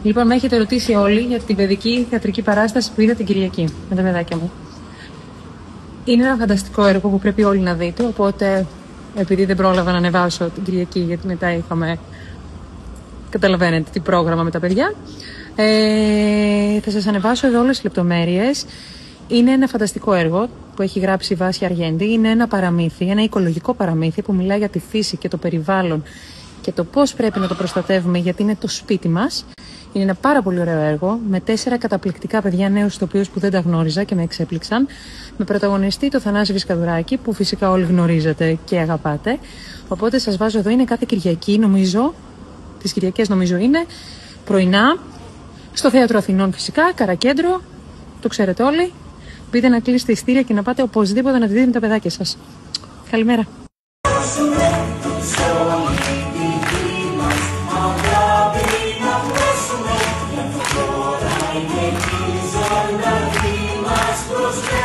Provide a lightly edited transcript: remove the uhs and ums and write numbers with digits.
Λοιπόν, με έχετε ρωτήσει όλοι για την παιδική θεατρική παράσταση που είδα την Κυριακή με τα παιδάκια μου. Είναι ένα φανταστικό έργο που πρέπει όλοι να δείτε, οπότε επειδή δεν πρόλαβα να ανεβάσω την Κυριακή, γιατί μετά είχαμε, καταλαβαίνετε, τι πρόγραμμα με τα παιδιά, θα σας ανεβάσω εδώ όλες τις λεπτομέρειες. Είναι ένα φανταστικό έργο που έχει γράψει η Βάσια Αργέντη. Είναι ένα παραμύθι, ένα οικολογικό παραμύθι που μιλάει για τη φύση και το περιβάλλον και το πώς πρέπει να το προστατεύουμε, γιατί είναι το σπίτι μας. Είναι ένα πάρα πολύ ωραίο έργο με 4 καταπληκτικά παιδιά νέους ηθοποιούς που δεν τα γνώριζα και με εξέπληξαν. Με πρωταγωνιστή το Θανάση Βυσκαδουράκη, που φυσικά όλοι γνωρίζετε και αγαπάτε. Οπότε σας βάζω εδώ, είναι κάθε Κυριακή νομίζω, τις Κυριακές νομίζω είναι, πρωινά, στο Θέατρο Αθηνών φυσικά, Καρακέντρο, το ξέρετε όλοι. Μπείτε να κλείσετε ειστήρια και να πάτε οπωσδήποτε να τη δείτε με τα παιδάκια σας. Καλημέρα. Προσφέρει